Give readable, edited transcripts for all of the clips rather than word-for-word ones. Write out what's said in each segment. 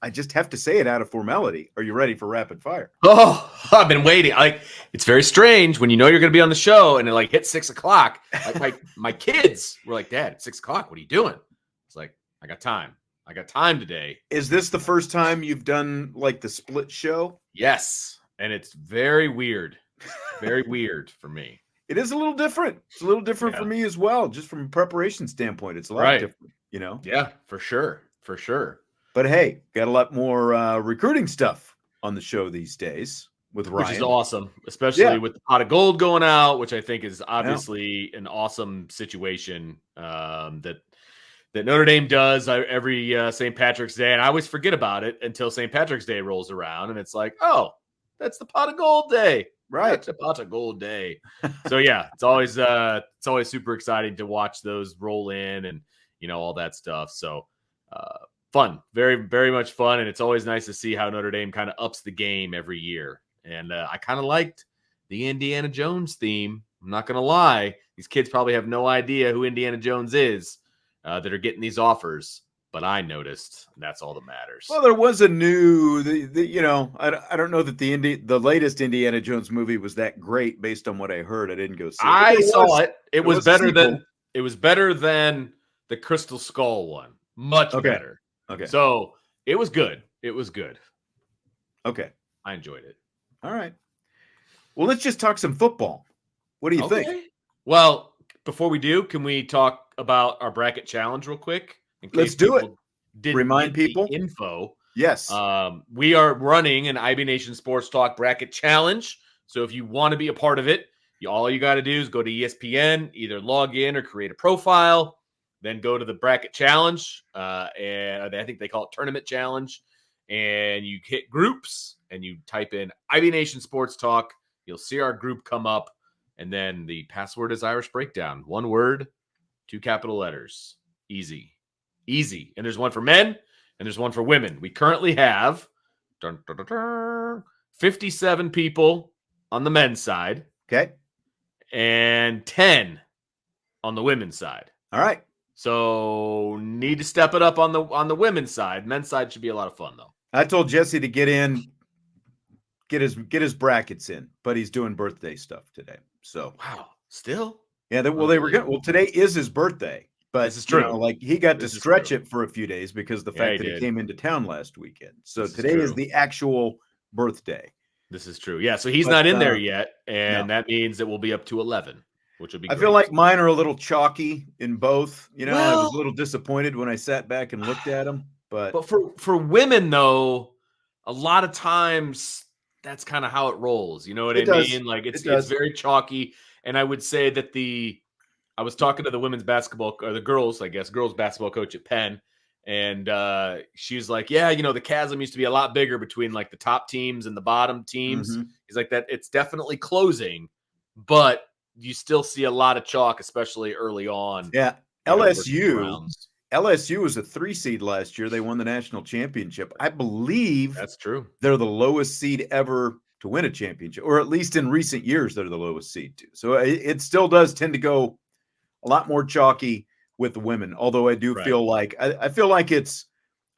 I just have to say it out of formality. Are you ready for rapid fire? Oh, I've been waiting. It's very strange when you know you're going to be on the show and it like hits 6 o'clock. Like my kids were like, "Dad, it's 6 o'clock. What are you doing?" It's like, I got time. I got time today. Is this the first time you've done like the split show? Yes, and it's very weird. Very weird for me. It is a little different. It's a little different for me as well, just from a preparation standpoint. It's a lot different, you know? Yeah, for sure. For sure. But hey, got a lot more recruiting stuff on the show these days with Ryan. Which is awesome, especially with the pot of gold going out, which I think is obviously an awesome situation that Notre Dame does every St. Patrick's Day. And I always forget about it until St. Patrick's Day rolls around. And it's like, oh, that's the pot of gold day. Right. That's the pot of gold day. So, yeah, it's always super exciting to watch those roll in and, all that stuff. So, fun, very, very much fun. And it's always nice to see how Notre Dame kind of ups the game every year. And I kind of liked the Indiana Jones theme. I'm not going to lie. These kids probably have no idea who Indiana Jones is that are getting these offers. But I noticed, and that's all that matters. Well, there was a new, I don't know that the latest Indiana Jones movie was that great based on what I heard. I didn't go see it. I saw it. It was better than the Crystal Skull one. Much better. Okay. So it was good. It was good. Okay. I enjoyed it. All right. Well, let's just talk some football. What do you think? Well, before we do, can we talk about our bracket challenge real quick? Let's do it. Remind people. Info. Yes. We are running an IB Nation Sports Talk bracket challenge. So if you want to be a part of it, all you got to do is go to ESPN, either log in or create a profile. Then go to the bracket challenge, and I think they call it tournament challenge. And you hit groups, and you type in IB Nation Sports Talk. You'll see our group come up, and then the password is Irish Breakdown. One word, 2 capital letters. Easy. And there's one for men, and there's one for women. We currently have 57 people on the men's side. Okay. And 10 on the women's side. All right. So need to step it up on the women's side. Men's side should be a lot of fun though. I told Jesse to get his brackets in, but he's doing birthday stuff today. So wow, still? Yeah, today is his birthday, but this is true. He got to stretch it for a few days because the fact that he came into town last weekend. So today is the actual birthday. This is true. Yeah, so he's not in there yet, and that means that we'll be up to 11. Which would be great. I feel like mine are a little chalky in both. I was a little disappointed when I sat back and looked at them. But for women, though, a lot of times that's kind of how it rolls. You know what I mean? Like it's very chalky. And I would say that I was talking to the women's basketball, or the girls basketball coach at Penn, and she's like, yeah, the chasm used to be a lot bigger between like the top teams and the bottom teams. Mm-hmm. He's like that. It's definitely closing, but you still see a lot of chalk, especially early on. Yeah. LSU was a 3 seed last year. They won the national championship. I believe that's true. They're the lowest seed ever to win a championship, or at least in recent years, they're the lowest seed too. So it still does tend to go a lot more chalky with the women. Although I do feel like I feel like it's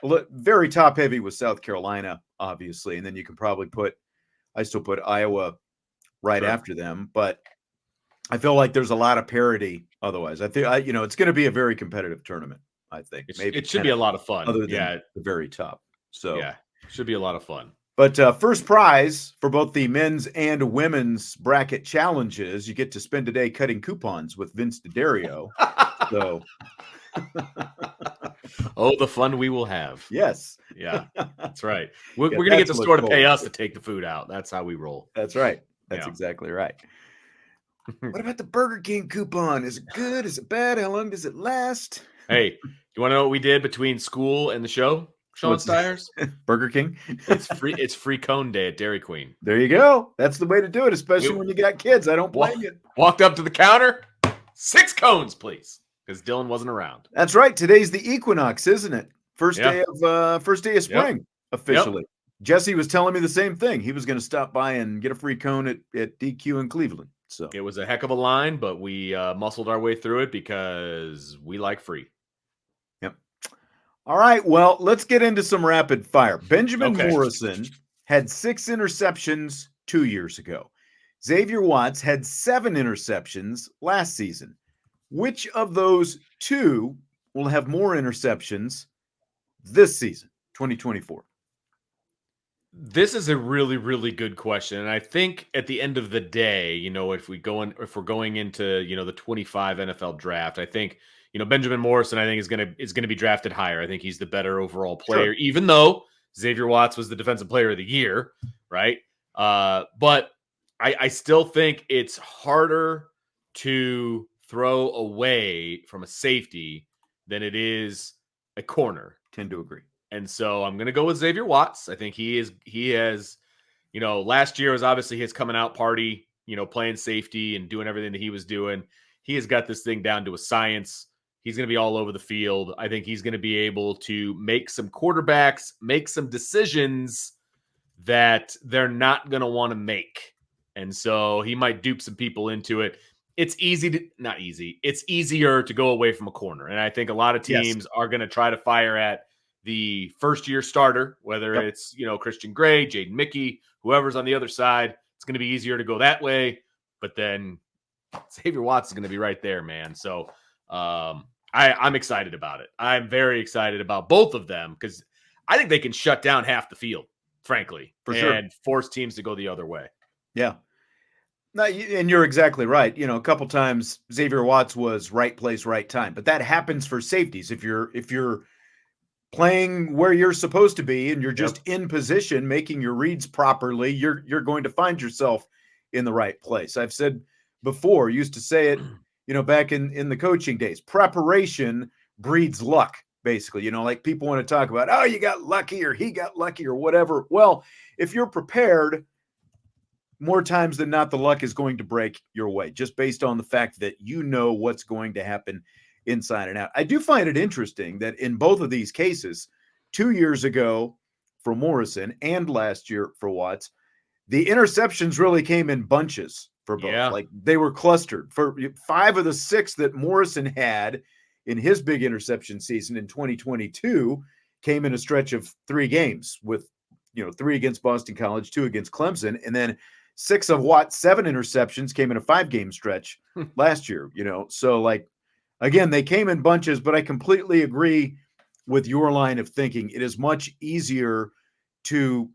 very top heavy with South Carolina, obviously, and then you can probably I still put Iowa right after them, but I feel like there's a lot of parity. Otherwise, I think it's going to be a very competitive tournament. I think maybe it should be a lot of fun. Other than the very top, so yeah, it should be a lot of fun. But first prize for both the men's and women's bracket challenges, you get to spend a day cutting coupons with Vince D'Addario. So, oh, the fun we will have! Yes, yeah, that's right. We're going to get the store to pay us to take the food out. That's how we roll. That's right. That's exactly right. What about the Burger King coupon? Is it good? Is it bad? How long does it last? Hey, you want to know what we did between school and the show, Sean Stiers? Burger King? It's free. It's free cone day at Dairy Queen. There you go. That's the way to do it, especially when you got kids. I don't blame you. Walked up to the counter. 6 cones, please, because Dylan wasn't around. That's right. Today's the equinox, isn't it? First day of spring, officially. Yep. Jesse was telling me the same thing. He was going to stop by and get a free cone at DQ in Cleveland. So it was a heck of a line, but we muscled our way through it because we like free. Yep. All right, well, let's get into some rapid fire. Benjamin Okay. Morrison had 6 interceptions 2 years ago. Xavier Watts had 7 interceptions last season. Which of those two will have more interceptions this season, 2024? This is a really, really good question. And I think at the end of the day, if we're going into, the 25 NFL draft, I think, Benjamin Morrison, I think is gonna be drafted higher. I think he's the better overall player, even though Xavier Watts was the defensive player of the year, right? But I still think it's harder to throw away from a safety than it is a corner. Tend to agree. And so I'm going to go with Xavier Watts. I think he has, last year was obviously his coming out party, playing safety and doing everything that he was doing. He has got this thing down to a science. He's going to be all over the field. I think he's going to be able to make some decisions that they're not going to want to make. And so he might dupe some people into it. It's It's easier to go away from a corner. And I think a lot of teams are going to try to fire at the first-year starter, whether it's, Christian Gray, Jaden Mickey, whoever's on the other side. It's going to be easier to go that way. But then Xavier Watts is going to be right there, man. So I'm excited about it. I'm very excited about both of them because I think they can shut down half the field, frankly, and force teams to go the other way. Yeah. No, and you're exactly right. A couple times Xavier Watts was right place, right time, but that happens for safeties. If you're playing where you're supposed to be and you're just in position, making your reads properly, you're going to find yourself in the right place. I've said before, used to say it, back in the coaching days, preparation breeds luck, basically. Like people want to talk about, oh, you got lucky or he got lucky or whatever. Well, if you're prepared, more times than not, the luck is going to break your way just based on the fact that you know what's going to happen inside and out. I do find it interesting that in both of these cases, 2 years ago for Morrison and last year for Watts, the interceptions really came in bunches for both. Yeah. Like they were clustered. For 5 of the 6 that Morrison had in his big interception season in 2022 came in a stretch of 3 games with, 3 against Boston College, 2 against Clemson, and then 6 of Watts' 7 interceptions came in a 5-game stretch last year, So like, again, they came in bunches, but I completely agree with your line of thinking. It is much easier to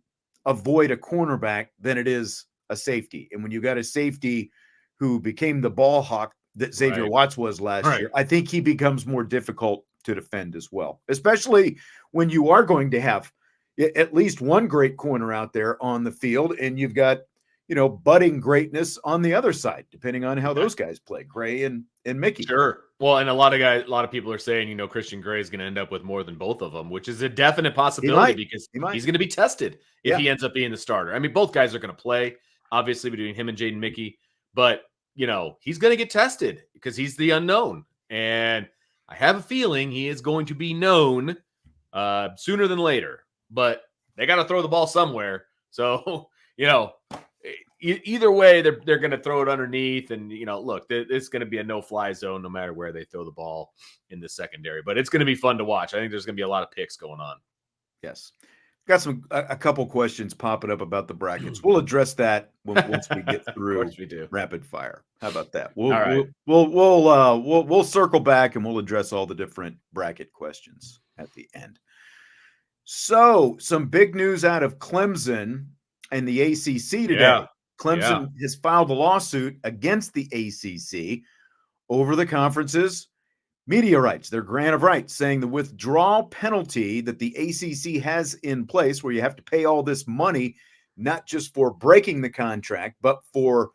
avoid a cornerback than it is a safety. And when you got a safety who became the ball hawk that Xavier Watts was last year, I think he becomes more difficult to defend as well, especially when you are going to have at least one great corner out there on the field and you've got, budding greatness on the other side, depending on how those guys play, Gray and Mickey. Sure. Well, and a lot of people are saying, Christian Gray is going to end up with more than both of them, which is a definite possibility because he's going to be tested if he ends up being the starter. I mean, both guys are going to play, obviously, between him and Jaden Mickey, but, he's going to get tested because he's the unknown. And I have a feeling he is going to be known sooner than later, but they got to throw the ball somewhere. So, either way, they're going to throw it underneath. And, look, it's going to be a no-fly zone no matter where they throw the ball in the secondary. But it's going to be fun to watch. I think there's going to be a lot of picks going on. Yes. Got a couple questions popping up about the brackets. We'll address that once we get through Of course we do. rapid fire. How about that? All right. We'll circle back and we'll address all the different bracket questions at the end. So, some big news out of Clemson and the ACC today. Yeah. Clemson has filed a lawsuit against the ACC over the conference's media rights, their grant of rights, saying the withdrawal penalty that the ACC has in place, where you have to pay all this money, not just for breaking the contract, but for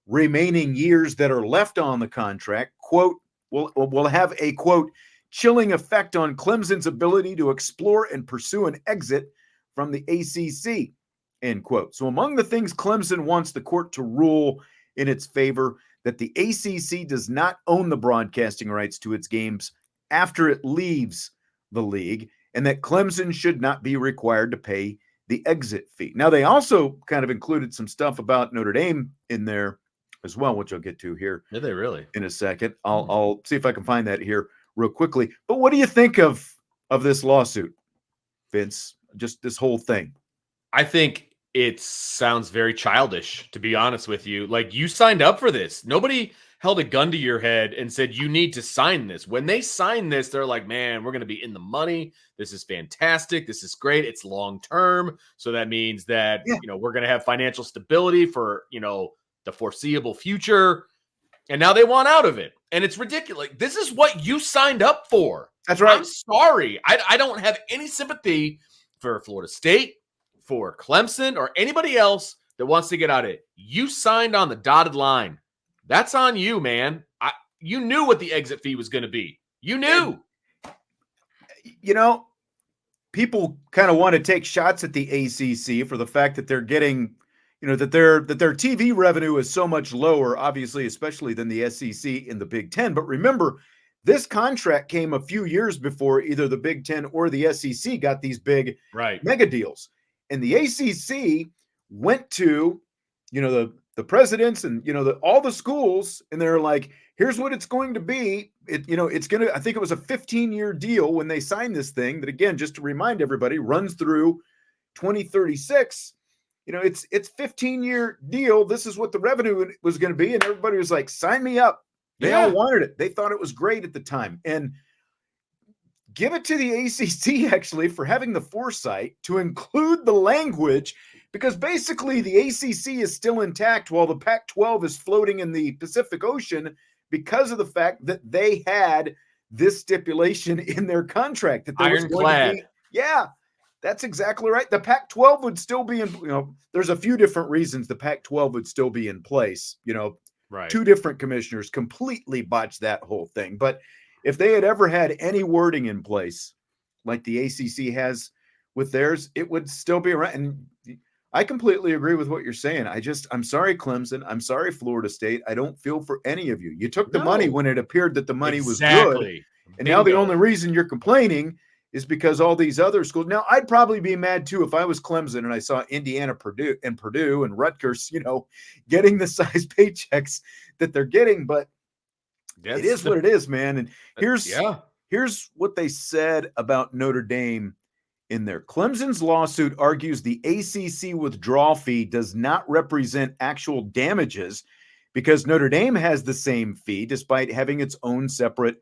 remaining years that are left on the contract, quote, will have a, quote, chilling effect on Clemson's ability to explore and pursue an exit from the ACC, end quote. So among the things Clemson wants the court to rule in its favor, that the ACC does not own the broadcasting rights to its games after it leaves the league, and that Clemson should not be required to pay the exit fee. Now, they also kind of included some stuff about Notre Dame in there as well, which I'll get to here. Did they really? In a second. I'll see if I can find that here real quickly. But what do you think of of this lawsuit, Vince? Just this whole thing. I think it sounds very childish, to be honest with you. Like, you signed up for this. Nobody held a gun to your head and said, you need to sign this. When they sign this, they're like, man, we're going to be in the money. This is fantastic. This is great. It's long-term. So that means that, we're going to have financial stability for, the foreseeable future. And now they want out of it. And it's ridiculous. This is what you signed up for. That's right. I'm sorry. I don't have any sympathy for Florida State, for Clemson, or anybody else that wants to get out of it. You signed on the dotted line. That's on you, man. You knew what the exit fee was going to be. You knew. People kind of want to take shots at the ACC for the fact that they're getting, that their TV revenue is so much lower, obviously, especially than the SEC in the Big Ten. But remember, this contract came a few years before either the Big Ten or the SEC got these big mega deals. And the ACC went to, the presidents and, all the schools, and they're like, here's what it's going to be. It's going to, I think it was a 15-year deal when they signed this thing that, again, just to remind everybody, runs through 2036. It's 15-year deal. This is what the revenue was going to be. And everybody was like, sign me up. They all wanted it. They thought it was great at the time. And give it to the ACC, actually, for having the foresight to include the language, because basically the ACC is still intact while the Pac-12 is floating in the Pacific Ocean because of the fact that they had this stipulation in their contract. That there was going to be, that's exactly right. The Pac-12 would still be in, there's a few different reasons the Pac-12 would still be in place. Two different commissioners completely botched that whole thing. But if they had ever had any wording in place like the ACC has with theirs, it would still be around. And I completely agree with what you're saying. I'm sorry, Clemson. I'm sorry, Florida State. I don't feel for any of you. You took the money when it appeared that the money was good. And now the only reason you're complaining is because all these other schools. Now, I'd probably be mad too if I was Clemson and I saw Indiana, Purdue and Rutgers, getting the size paychecks that they're getting. But it is what it is, man. And here's what they said about Notre Dame in there. Clemson's lawsuit argues the ACC withdrawal fee does not represent actual damages because Notre Dame has the same fee despite having its own separate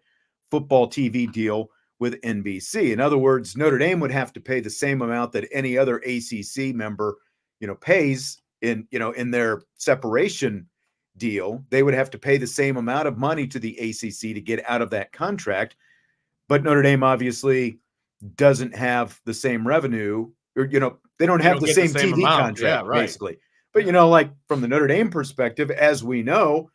football TV deal with NBC. In other words, Notre Dame would have to pay the same amount that any other ACC member, pays in their separation deal. They would have to pay the same amount of money to the ACC to get out of that contract. But Notre Dame obviously doesn't have the same revenue, or, they don't have the same TV contract, basically. But, like from the Notre Dame perspective, as we know,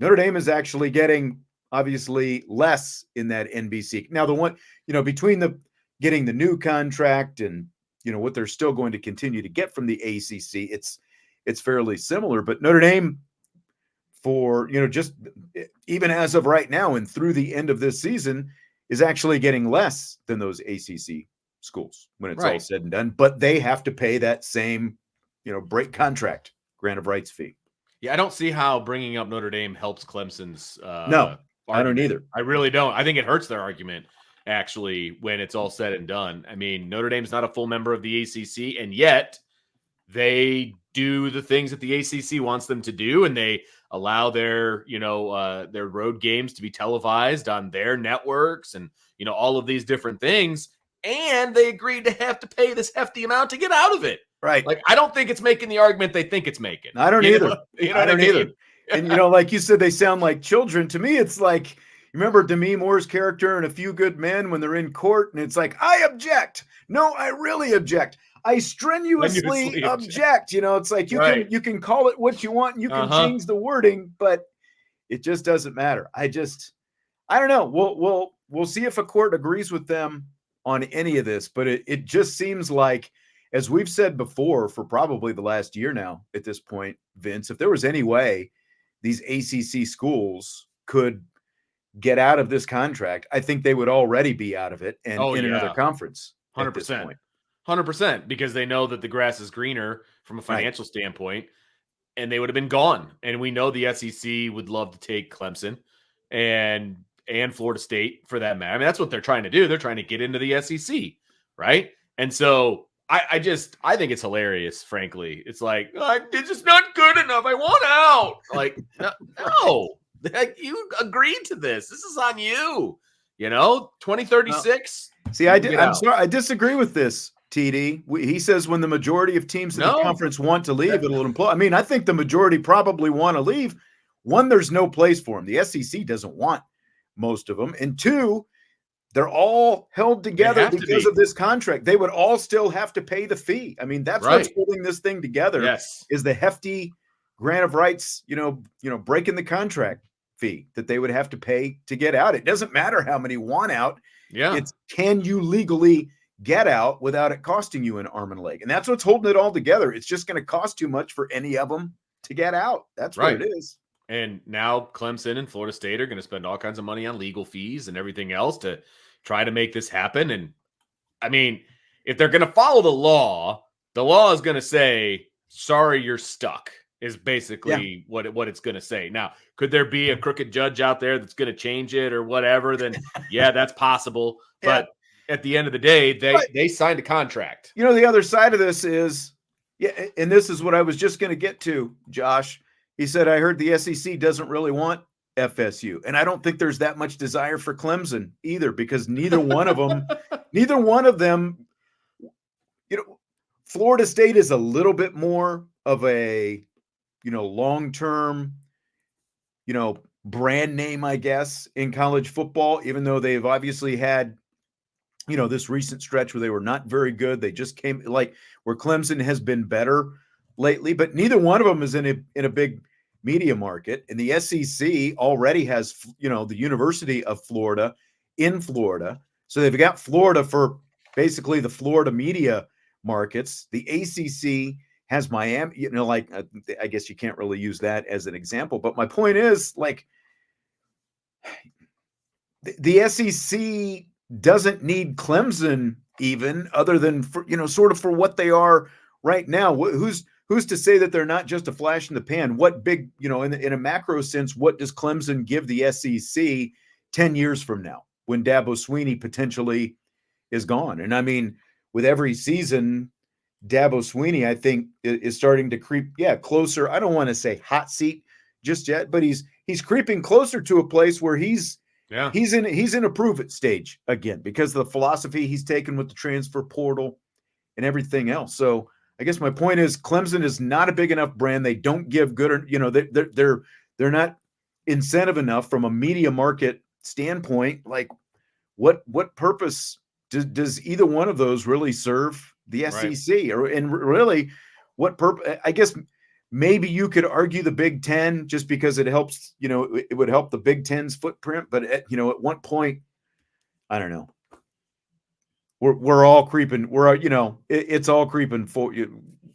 Notre Dame is actually getting obviously less in that NBC. Now, the one, between getting the new contract and, what they're still going to continue to get from the ACC, it's fairly similar. But Notre Dame, for, just even as of right now and through the end of this season, is actually getting less than those ACC schools when it's all said and done. But they have to pay that same, break contract, grant of rights fee. Yeah, I don't see how bringing up Notre Dame helps Clemson's no. I don't either. I really don't. I think it hurts their argument, actually, when it's all said and done. I mean, Notre Dame's not a full member of the ACC, and yet they do the things that the ACC wants them to do, and they allow their road games to be televised on their networks and, all of these different things. And they agreed to have to pay this hefty amount to get out of it. Right. Like, I don't think it's making the argument they think it's making. I don't either. I don't either. And, like you said, they sound like children. To me, it's like, you remember Demi Moore's character in A Few Good Men when they're in court and it's like, I object. No, I really object. I strenuously object. It's like you can call it what you want and you can change the wording, but it just doesn't matter. I don't know. We'll see if a court agrees with them on any of this, but it just seems like, as we've said before, for probably the last year now at this point, Vince, if there was any way these ACC schools could get out of this contract, I think they would already be out of it and in another conference. 100%. 100%, because they know that the grass is greener from a financial standpoint, and they would have been gone. And we know the SEC would love to take Clemson. And and Florida State for that matter. I mean, that's what they're trying to do. They're trying to get into the SEC, right? And so I think it's hilarious, frankly. It's like, it's just not good enough. I want out. Like, no. Like, you agreed to this. This is on you. 2036. See, I'm sorry. I disagree with this, TD. He says when the majority of teams in the conference want to leave, it'll implode. I mean, I think the majority probably want to leave. One, there's no place for them. The SEC doesn't want most of them. And two, they're all held together because of this contract. They would all still have to pay the fee. I mean, that's what's holding this thing together. Yes. Is the hefty grant of rights, breaking the contract fee that they would have to pay to get out. It doesn't matter how many want out. Yeah. It's can you legally get out without it costing you an arm and a leg? And that's what's holding it all together. It's just going to cost too much for any of them to get out. That's what it is. And now Clemson and Florida State are going to spend all kinds of money on legal fees and everything else to try to make this happen. And I mean, if they're going to follow the law is going to say, sorry, you're stuck, is basically what it's going to say. Now, could there be a crooked judge out there that's going to change it or whatever? Then that's possible. But at the end of the day, they signed a contract. The other side of this is, and this is what I was just going to get to, Josh. He said, I heard the SEC doesn't really want FSU. And I don't think there's that much desire for Clemson either, because neither one of them, Florida State is a little bit more of a, long-term, brand name, I guess, in college football, even though they've obviously had, this recent stretch where they were not very good. They just came where Clemson has been better lately, but neither one of them is in a big media market. And the SEC already has, the University of Florida in Florida. So they've got Florida for basically the Florida media markets. The ACC has Miami, I guess you can't really use that as an example, but my point is the SEC doesn't need Clemson even, other than for, sort of for what they are right now. Who's to say that they're not just a flash in the pan? What big, in a macro sense, what does Clemson give the SEC 10 years from now when Dabo Swinney potentially is gone? And I mean, with every season, Dabo Swinney, I think, is starting to creep, closer. I don't want to say hot seat just yet, but he's creeping closer to a place where he's in a prove it stage again, because of the philosophy he's taken with the transfer portal and everything else. So I guess my point is Clemson is not a big enough brand. They don't give good, they're not incentive enough from a media market standpoint. Like what purpose does either one of those really serve the SEC? And really what purpose? I guess maybe you could argue the Big Ten just because it helps, it would help the Big Ten's footprint. But at what point, I don't know. We're all creeping. It's all creeping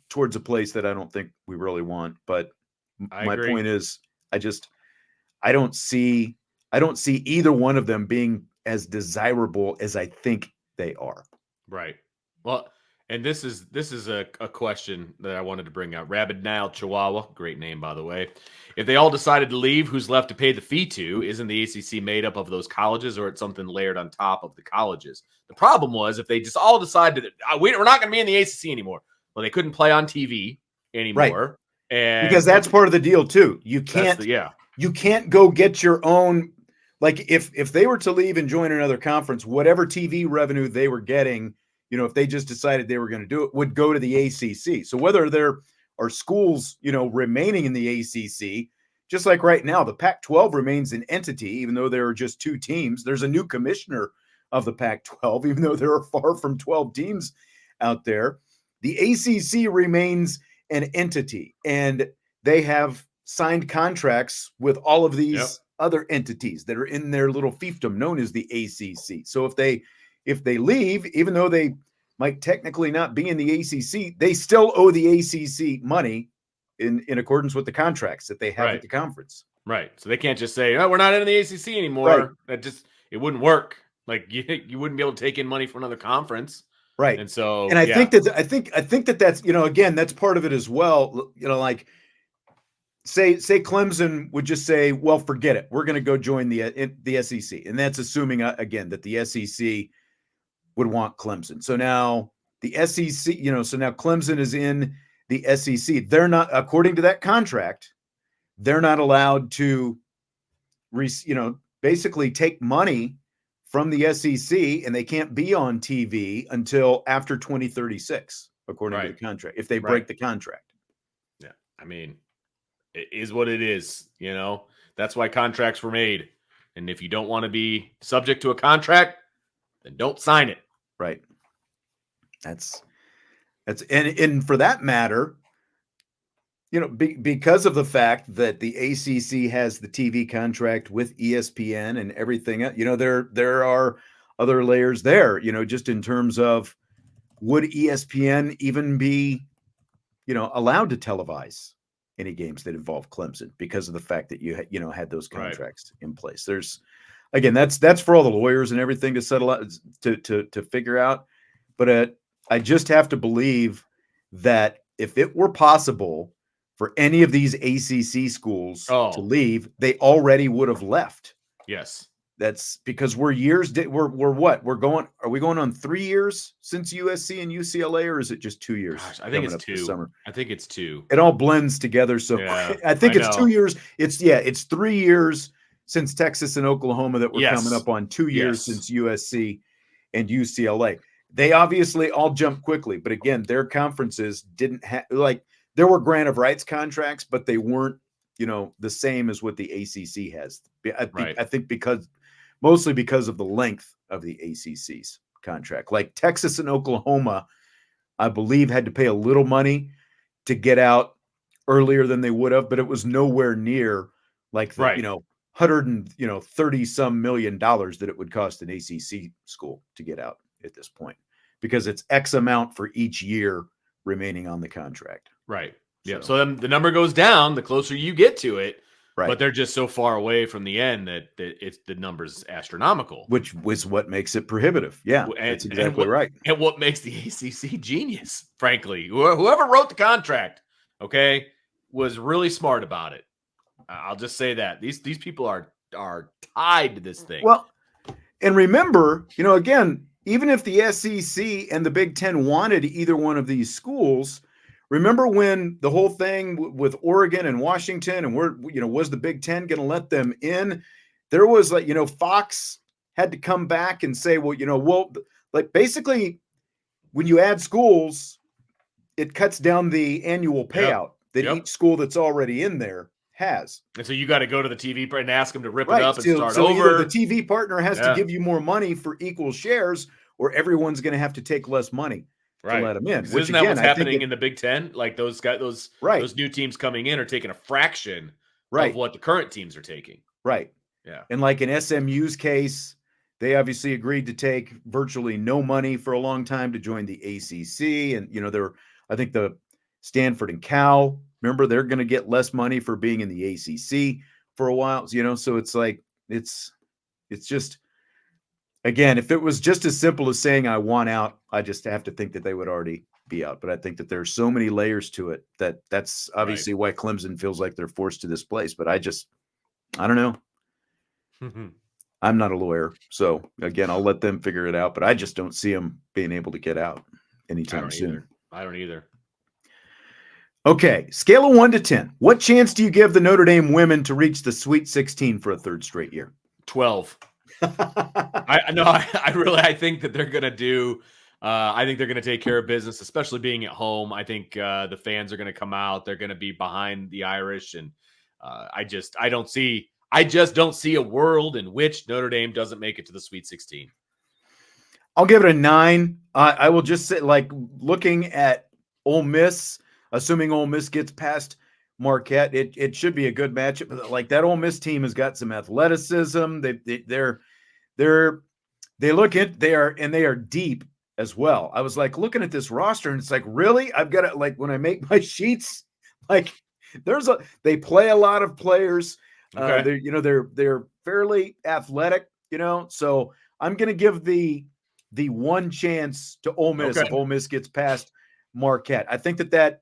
towards a place that I don't think we really want. But my point is, I don't see either one of them being as desirable as I think they are. Right. Well, and this is a question that I wanted to bring out. Rabid Nile Chihuahua, great name, by the way. If they all decided to leave, who's left to pay the fee to? Isn't the ACC made up of those colleges, or it's something layered on top of the colleges? The problem was if they just all decided that we're not going to be in the ACC anymore. Well, they couldn't play on TV anymore. Right. And because that's part of the deal too. You can't you can't go get your own, like if they were to leave and join another conference, whatever TV revenue they were getting, if they just decided they were going to do it, would go to the ACC. So whether there are schools, remaining in the ACC, just like right now, the Pac-12 remains an entity, even though there are just 2 teams. There's a new commissioner of the Pac-12, even though there are far from 12 teams out there. The ACC remains an entity, and they have signed contracts with all of these other entities that are in their little fiefdom known as the ACC. So if they leave, even though they might technically not be in the ACC, they still owe the ACC money in accordance with the contracts that they have at the conference. Right. So they can't just say, "Oh, we're not in the ACC anymore." Right. It wouldn't work. Like you wouldn't be able to take in money from another conference. Right. And so, and I think that's, again, that's part of it as well. say Clemson would just say, well, forget it. We're going to go join the SEC. And that's assuming, again, that the SEC would want Clemson. So now the SEC, so now Clemson is in the SEC. They're not, according to that contract, they're not allowed to, basically take money from the SEC, and they can't be on TV until after 2036, according to the contract, if they break the contract. Yeah. I mean, it is what it is. That's why contracts were made. And if you don't want to be subject to a contract, then don't sign it. Right. That's and for that matter, because of the fact that the ACC has the TV contract with ESPN and everything, there are other layers there, just in terms of, would ESPN even be, allowed to televise any games that involve Clemson because of the fact that you had those contracts in place. There's, again, that's for all the lawyers and everything to settle out, to figure out. But I just have to believe that if it were possible for any of these ACC schools to leave, they already would have left. Yes. That's because we're what? Are we going on 3 years since USC and UCLA, or is it just 2 years? Gosh, I think it's 2. Summer. I think it's 2. It all blends together. So yeah, I think it's 2 years. It's 3 years since Texas and Oklahoma that we're coming up on 2 years since USC and UCLA. They obviously all jumped quickly, but again, their conferences didn't have, there were grant of rights contracts, but they weren't, the same as what the ACC has. I think mostly because of the length of the ACC's contract. Like Texas and Oklahoma, I believe, had to pay a little money to get out earlier than they would have, but it was nowhere near like the, $130 some million that it would cost an ACC school to get out at this point, because it's X amount for each year remaining on the contract. Right. Yeah. So then the number goes down the closer you get to it. Right. But they're just so far away from the end that the number's astronomical. Which was what makes it prohibitive. Yeah, that's exactly right. And what makes the ACC genius, frankly. Whoever wrote the contract, was really smart about it. I'll just say that. These people are tied to this thing. Well, and remember, again, even if the SEC and the Big Ten wanted either one of these schools, remember when the whole thing with Oregon and Washington and was the Big Ten going to let them in? There was Fox had to come back and say, basically when you add schools, it cuts down the annual payout that each school that's already in there has. And so you got to go to the TV and ask them to rip it up and start so over. Either the TV partner has to give you more money for equal shares, or everyone's going to have to take less money to let them in. Which, isn't that what's happening in the Big Ten? Like those guys, those new teams coming in are taking a fraction of what the current teams are taking. Right. Yeah. And like in SMU's case, they obviously agreed to take virtually no money for a long time to join the ACC. And, I think the Stanford and Cal, remember, they're going to get less money for being in the ACC for a while. So it's like, it's just, again, if it was just as simple as saying I want out, I just have to think that they would already be out. But I think that there's so many layers to it that's obviously why Clemson feels like they're forced to this place. But I don't know. I'm not a lawyer. So again, I'll let them figure it out, but I just don't see them being able to get out anytime soon. I don't either. Okay. Scale of 1 to 10. What chance do you give the Notre Dame women to reach the Sweet 16 for a third straight year? 12. I think that they're going to do, I think they're going to take care of business, especially being at home. I think the fans are going to come out. They're going to be behind the Irish. And I just don't see a world in which Notre Dame doesn't make it to the Sweet 16. I'll give it a 9. I will just say, looking at Ole Miss, assuming Ole Miss gets past Marquette, it should be a good matchup. Like that Ole Miss team has got some athleticism. They are deep as well. I was looking at this roster and it's really, I've got to when I make my sheets, they play a lot of players. Okay. They're fairly athletic, so I'm going to give the one chance to Ole Miss if Ole Miss gets past Marquette. I think that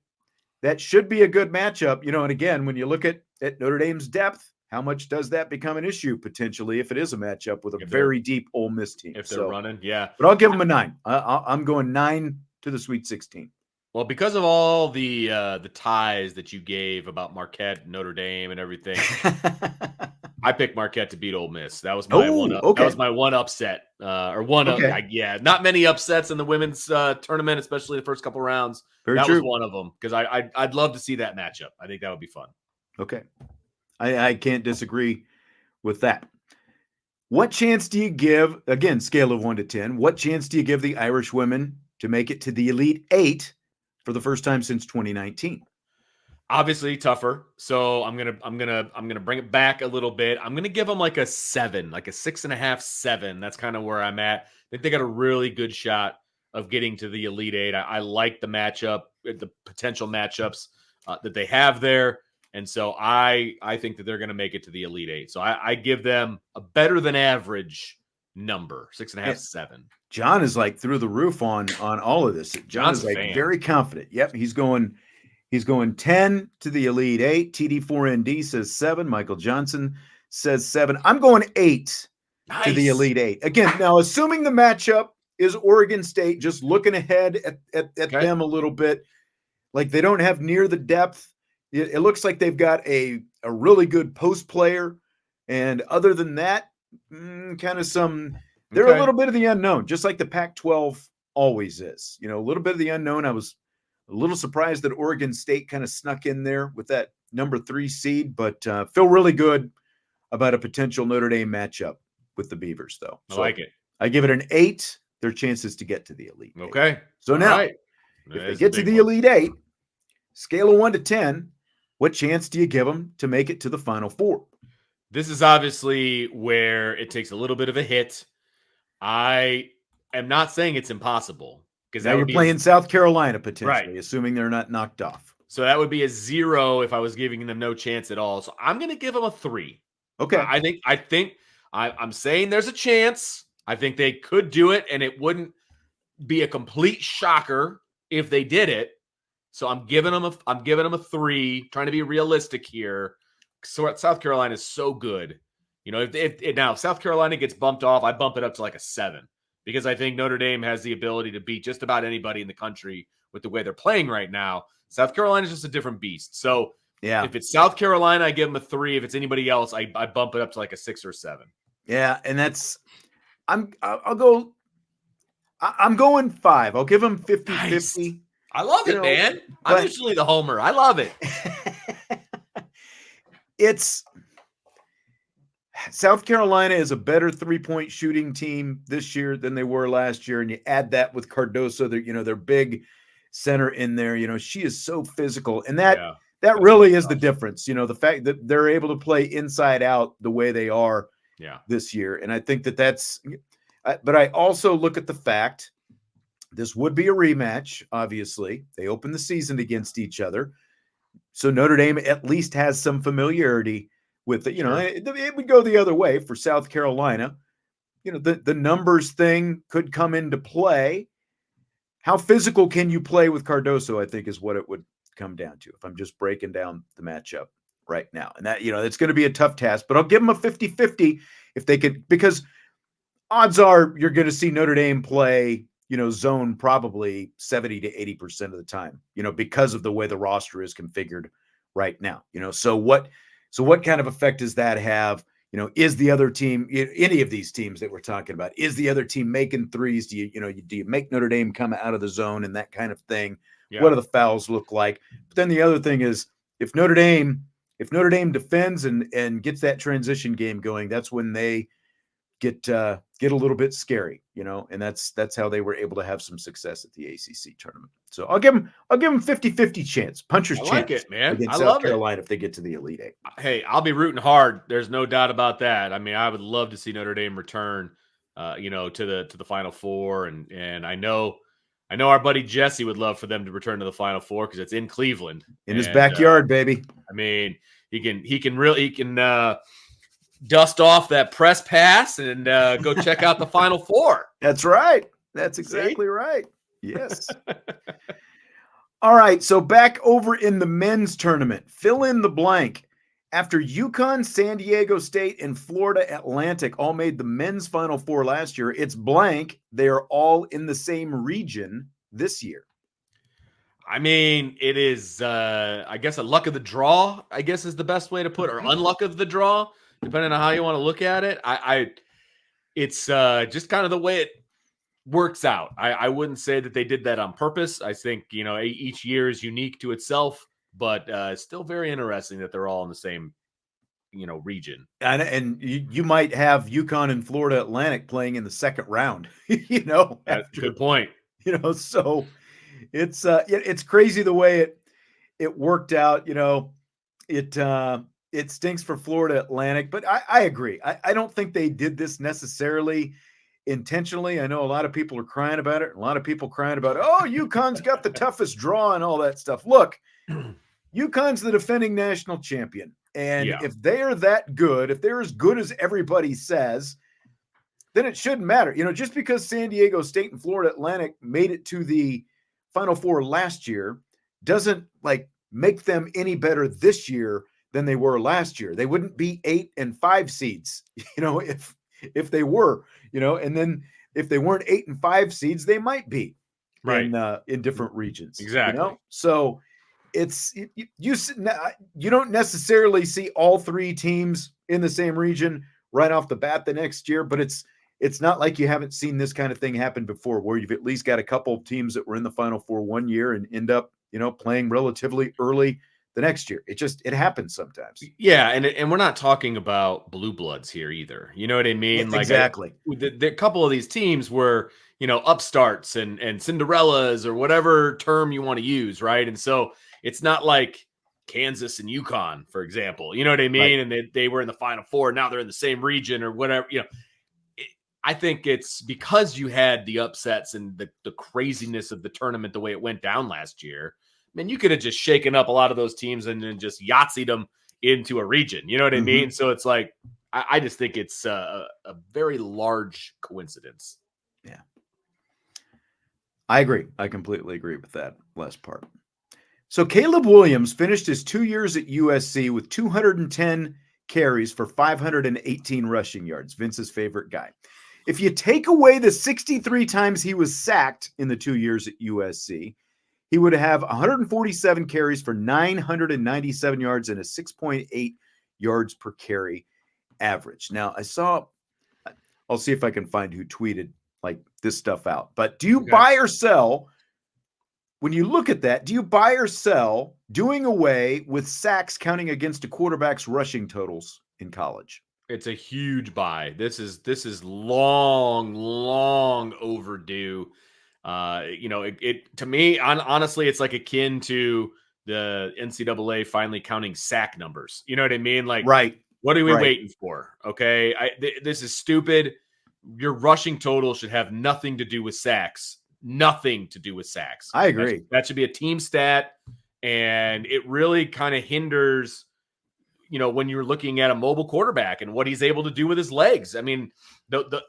that should be a good matchup, and again, when you look at Notre Dame's depth, how much does that become an issue potentially if it is a matchup with a very deep Ole Miss team? If they're running, yeah. But I'll give them a 9. I'm going 9 to the Sweet 16. Well, because of all the ties that you gave about Marquette, and Notre Dame, and everything, I picked Marquette to beat Ole Miss. That was my one. That was my one upset, or one of not many upsets in the women's tournament, especially the first couple rounds. That was one of them because I'd love to see that matchup. I think that would be fun. Okay, I can't disagree with that. What chance do you give? Again, scale of 1 to 10. What chance do you give the Irish women to make it to the Elite Eight for the first time since 2019? Obviously tougher. So I'm gonna bring it back a little bit. I'm gonna give them like a 7, like a 6.5, 7. That's kind of where I'm at. I think they got a really good shot of getting to the Elite Eight. I like the matchup, the potential matchups that they have there. And so I think that they're going to make it to the Elite Eight. So I give them a better than average number, 6.5, 7. John is like through the roof on all of this. John's like very confident. Yep, he's going 10 to the Elite Eight. TD4ND says 7. Michael Johnson says 7. I'm going 8 to the Elite Eight. Again, now assuming the matchup is Oregon State, just looking ahead at them a little bit, like they don't have near the depth. It looks like they've got a really good post player. And other than that, kind of they're a little bit of the unknown, just like the Pac-12 always is. A little bit of the unknown. I was a little surprised that Oregon State kind of snuck in there with that number 3 seed, but feel really good about a potential Notre Dame matchup with the Beavers, though. So I like it. I give it an 8. Their chances to get to the Elite Eight. Okay. So now, if they get to the Elite Eight, scale of 1 to 10, what chance do you give them to make it to the Final Four? This is obviously where it takes a little bit of a hit. I am not saying it's impossible because now you're playing South Carolina potentially, assuming they're not knocked off. So that would be a 0 if I was giving them no chance at all. So I'm going to give them a 3. Okay. I'm saying there's a chance. I think they could do it, and it wouldn't be a complete shocker if they did it. So I'm giving them a 3, trying to be realistic here. So South Carolina is so good. If South Carolina gets bumped off, I bump it up to like a 7 because I think Notre Dame has the ability to beat just about anybody in the country with the way they're playing right now. South Carolina is just a different beast. So if it's South Carolina, I give them a 3. If it's anybody else, I bump it up to like a 6 or 7. Yeah, and I'm going 5. I'll give them 50-50. Nice. I love it, man. I'm usually the homer. I love it. It's South Carolina is a better 3-point shooting team this year than they were last year. And you add that with Cardoso, their big center in there, she is so physical. And that really is the difference. The fact that they're able to play inside out the way they are this year. And I think that's, but I also look at the fact this would be a rematch. Obviously they opened the season against each other. So Notre Dame at least has some familiarity with it. It would go the other way for South Carolina. The numbers thing could come into play. How physical can you play with Cardoso, I think, is what it would come down to if I'm just breaking down the matchup right now. And that, it's going to be a tough task, but I'll give them a 50-50 if they could, because odds are you're going to see Notre Dame play, zone probably 70 to 80% of the time, because of the way the roster is configured right now, so what kind of effect does that have? Is the other team, any of these teams that we're talking about, is the other team making threes? Do you make Notre Dame come out of the zone and that kind of thing? Yeah. What do the fouls look like? But then the other thing is if Notre Dame defends and gets that transition game going, that's when they get a little bit scary, and that's how they were able to have some success at the ACC tournament. So I'll give them 50-50 chance, puncher's chance. I like it, man. Against South Carolina if they get to the Elite Eight. Hey, I'll be rooting hard. There's no doubt about that. I mean, I would love to see Notre Dame return, to the Final Four, and I know our buddy Jesse would love for them to return to the Final Four because it's in Cleveland, in his backyard, baby. I mean, he can dust off that press pass and go check out the Final Four. That's right. That's exactly right. Yes. All right, so back over in the men's tournament, fill in the blank. After UConn, San Diego State, and Florida Atlantic all made the men's Final Four last year, it's blank. They are all in the same region this year. I mean, it is, I guess, a luck of the draw, I guess is the best way to put it, or unluck of the draw, depending on how you want to look at it. It's just kind of the way it works out. I wouldn't say that they did that on purpose. I think, each year is unique to itself, but it's still very interesting that they're all in the same, region. And you might have UConn and Florida Atlantic playing in the second round, That's a good point. So it's crazy the way it worked out. It stinks for Florida Atlantic, but I agree. I don't think they did this necessarily intentionally. I know a lot of people are crying about it. A lot of people crying about, oh, UConn's got the toughest draw and all that stuff. Look, UConn's the defending national champion. And if they are that good, if they're as good as everybody says, then it shouldn't matter. Just because San Diego State and Florida Atlantic made it to the Final Four last year doesn't make them any better this year than they were last year. They wouldn't be 8 and 5 seeds, if they were, and then if they weren't 8 and 5 seeds, they might be in different regions. Exactly. So you don't necessarily see all 3 teams in the same region right off the bat the next year, but it's not like you haven't seen this kind of thing happen before, where you've at least got a couple of teams that were in the Final Four one year and end up, playing relatively early the next year. It happens sometimes. Yeah, and we're not talking about blue bloods here either. You know what I mean? Exactly. The couple of these teams were, upstarts and Cinderellas, or whatever term you want to use, right? And so it's not like Kansas and UConn, for example. You know what I mean? Right. And they were in the Final Four. Now they're in the same region or whatever. I think it's because you had the upsets and the craziness of the tournament, the way it went down last year. I mean, you could have just shaken up a lot of those teams and then just Yahtzeed them into a region. You know what I mean? So it's like, I just think it's a very large coincidence. Yeah. I agree. I completely agree with that last part. So Caleb Williams finished his 2 years at USC with 210 carries for 518 rushing yards. Vince's favorite guy. If you take away the 63 times he was sacked in the 2 years at USC, he would have 147 carries for 997 yards and a 6.8 yards per carry average. Now, I'll see if I can find who tweeted this stuff out. But do you buy or sell, when you look at that, do you buy or sell doing away with sacks counting against a quarterback's rushing totals in college? It's a huge buy. This is long overdue. To me, honestly, it's akin to the NCAA finally counting sack numbers. You know what I mean? Right. What are we waiting for? Okay. This is stupid. Your rushing total should have nothing to do with sacks. Nothing to do with sacks. I agree. That should be a team stat. And it really kind of hinders, when you're looking at a mobile quarterback and what he's able to do with his legs. I mean, the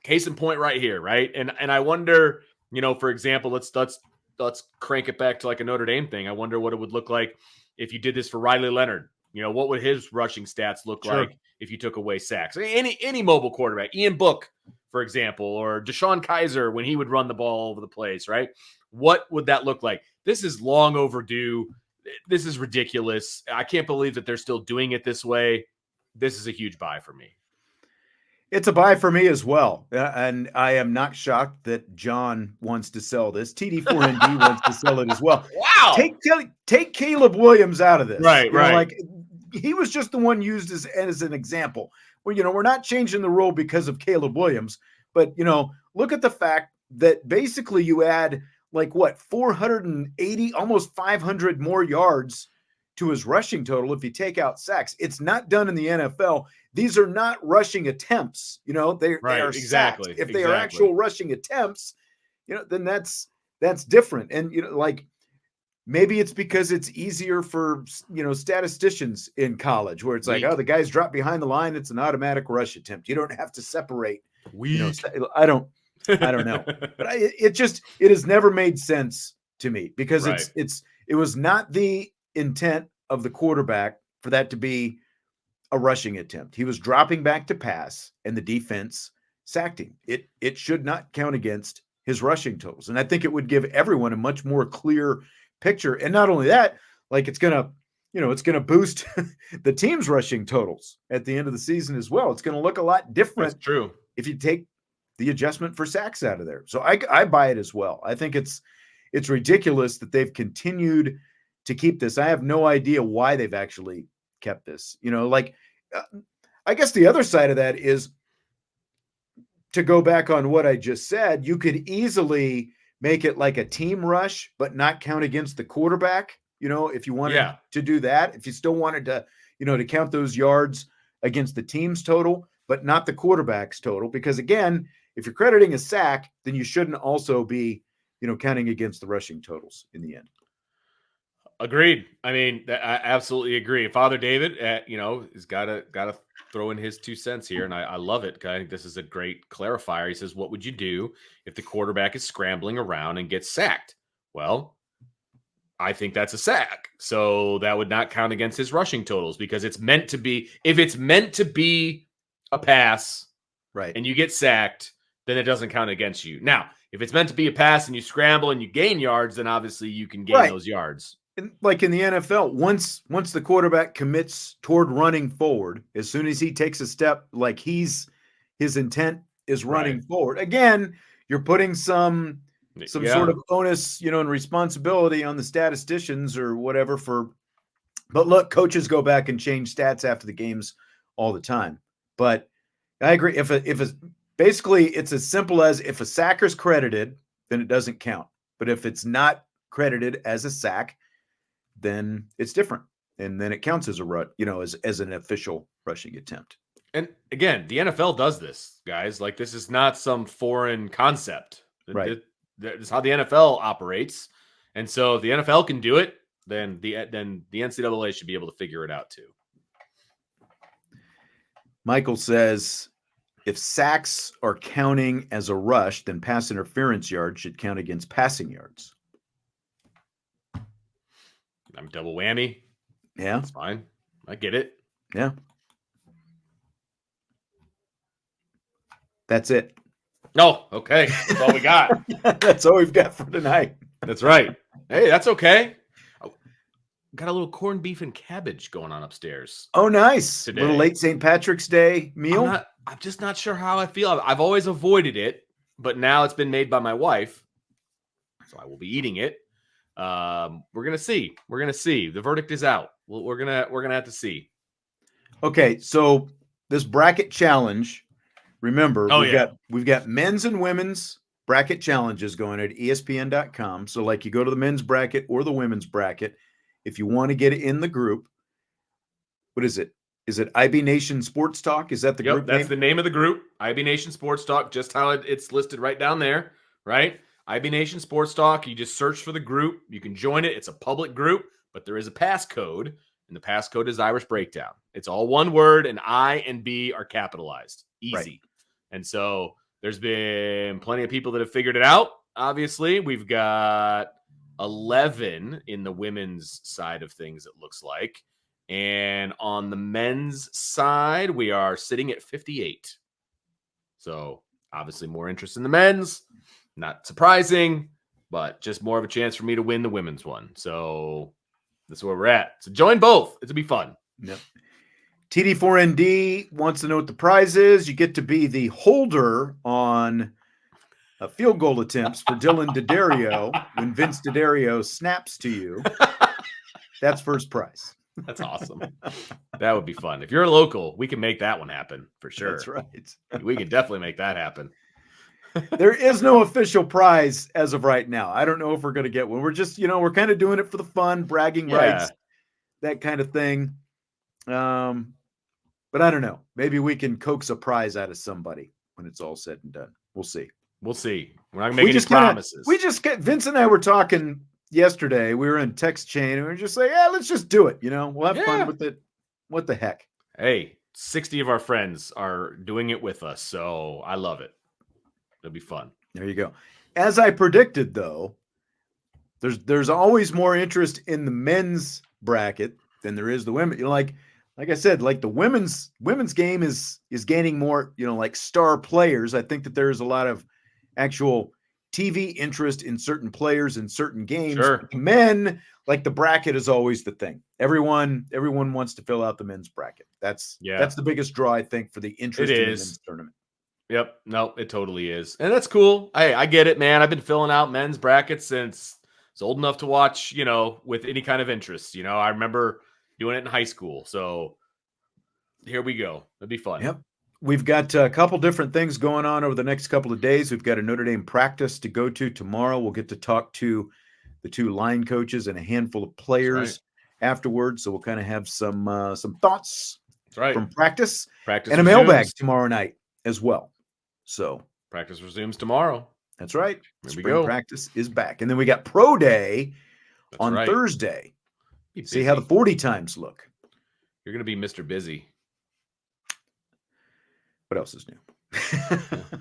case in point right here, right? And I wonder, for example, let's crank it back to a Notre Dame thing. I wonder what it would look like if you did this for Riley Leonard. What would his rushing stats look like if you took away sacks? Any mobile quarterback, Ian Book, for example, or Deshaun Kaiser when he would run the ball all over the place, right? What would that look like? This is long overdue. This is ridiculous. I can't believe that they're still doing it this way. This is a huge buy for me. It's a buy for me as well. And I am not shocked that John wants to sell this. TD4ND wants to sell it as well. Wow. Take Caleb Williams out of this. Right. He was just the one used as an example. Well, we're not changing the rule because of Caleb Williams, but, look at the fact that basically you add 480, almost 500 more yards to his rushing total if you take out sacks. It's not done in the NFL. These are not rushing attempts. They are exactly. Sacks. If they are actual rushing attempts, then that's different. And maybe it's because it's easier for statisticians in college, where it's the guys drop behind the line, it's an automatic rush attempt. You don't have to separate. I don't know. But it has never made sense to me because Right. it was not the intent of the quarterback for that to be a rushing attempt. He was dropping back to pass, and the defense sacked him. It should not count against his rushing totals, and I think it would give everyone a much more clear picture. And not only that, like it's gonna boost the team's rushing totals at the end of the season as well. It's gonna look a lot different. That's true. If you take the adjustment for sacks out of there. So I buy it as well. I think it's ridiculous that they've continued to keep this. I have no idea why they've actually kept this. I guess the other side of that is to go back on what I just said. You could easily make it like a team rush, but not count against the quarterback. If you wanted to do that, if you still wanted to, to count those yards against the team's total, but not the quarterback's total, because again, if you're crediting a sack, then you shouldn't also be, counting against the rushing totals in the end. Agreed. I mean, I absolutely agree. Father David, has got to throw in his 2 cents here, and I love it. I think this is a great clarifier. He says, "What would you do if the quarterback is scrambling around and gets sacked?" Well, I think that's a sack, so that would not count against his rushing totals because it's meant to be. If it's meant to be a pass, right, and you get sacked, then it doesn't count against you. Now, if it's meant to be a pass and you scramble and you gain yards, then obviously you can gain those yards. Like in the NFL, once the quarterback commits toward running forward, as soon as he takes a step, like his intent is running forward. Again, you're putting some sort of onus, and responsibility on the statisticians or whatever but look, coaches go back and change stats after the games all the time. But I agree. Basically it's as simple as if a sack is credited, then it doesn't count. But if it's not credited as a sack, then it's different. And then it counts as as an official rushing attempt. And again, the NFL does this, guys. Like, this is not some foreign concept. Right. This is how the NFL operates. And so if the NFL can do it, then the NCAA should be able to figure it out too. Michael says, if sacks are counting as a rush, then pass interference yards should count against passing yards. I'm double whammy. Yeah. That's fine. I get it. Yeah. That's it. Oh, okay. That's all we got. That's all we've got for tonight. That's right. Hey, that's okay. Got a little corned beef and cabbage going on upstairs. Oh, nice. Today. A little late St. Patrick's Day meal. I'm just not sure how I feel. I've always avoided it, but now it's been made by my wife, so I will be eating it. We're gonna see. The verdict is out. We're gonna have to see. Okay, so this bracket challenge. Remember, we've got men's and women's bracket challenges going at ESPN.com. So, like, you go to the men's bracket or the women's bracket if you want to get in the group. What is it? Is it IB Nation Sports Talk? Is that the group name? That's the name of the group. IB Nation Sports Talk. Just how it's listed right down there, right? IB Nation Sports Talk. You just search for the group. You can join it. It's a public group, but there is a passcode, and the passcode is Irish Breakdown. It's all one word, and I and B are capitalized. Easy. Right. And so there's been plenty of people that have figured it out. Obviously, we've got 11 in the women's side of things, it looks like. And on the men's side, we are sitting at 58. So obviously more interest in the men's. Not surprising, but just more of a chance for me to win the women's one. So that's where we're at. So join both. It'll be fun. Yep. TD4ND wants to know what the prize is. You get to be the holder on field goal attempts for Dylan D'Addario when Vince D'Addario snaps to you. That's first prize. That's awesome. That would be fun. If you're a local, we can make that one happen for sure. That's right. We can definitely make that happen. There is no official prize as of right now. I don't know if we're going to get one. We're just, we're kind of doing it for the fun, bragging rights, that kind of thing. But I don't know. Maybe we can coax a prize out of somebody when it's all said and done. We'll see. We'll see. We're not going to make any promises. Vince and I were talking yesterday. We were in text chain and we were just like, yeah, let's just do it. We'll have fun with it. What the heck? Hey, 60 of our friends are doing it with us. So I love it. It'll be fun. There you go. As I predicted, though, There's always more interest in the men's bracket than there is the women. Like I said, like the women's game is gaining more, like star players. I think that there's a lot of actual TV interest in certain players in certain games. Sure. But the men, like the bracket is always the thing. Everyone wants to fill out the men's bracket. That's the biggest draw, I think, for the interest in the men's tournament. Yep. No, it totally is. And that's cool. I get it, man. I've been filling out men's brackets since I was old enough to watch, with any kind of interest. I remember doing it in high school. So here we go. It'll be fun. Yep. We've got a couple different things going on over the next couple of days. We've got a Notre Dame practice to go to tomorrow. We'll get to talk to the two line coaches and a handful of players afterwards. So we'll kind of have some thoughts from practice and a mailbag tomorrow night as well. So practice resumes tomorrow. That's right. Spring practice is back. And then we got pro day on Thursday. See how the 40 times look. You're going to be Mr. Busy. What else is new?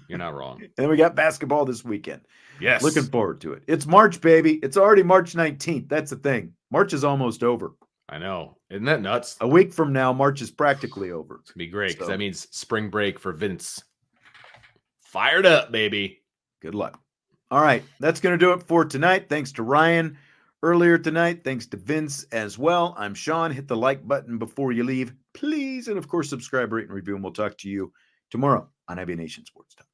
You're not wrong. And then we got basketball this weekend. Yes. Looking forward to it. It's March, baby. It's already March 19th. That's the thing. March is almost over. I know. Isn't that nuts? A week from now, March is practically over. It's going to be great because that means spring break for Vince. Fired up, baby. Good luck. All right. That's going to do it for tonight. Thanks to Ryan earlier tonight. Thanks to Vince as well. I'm Sean. Hit the like button before you leave, please. And, of course, subscribe, rate, and review. And we'll talk to you tomorrow on IB Nation Sports Talk.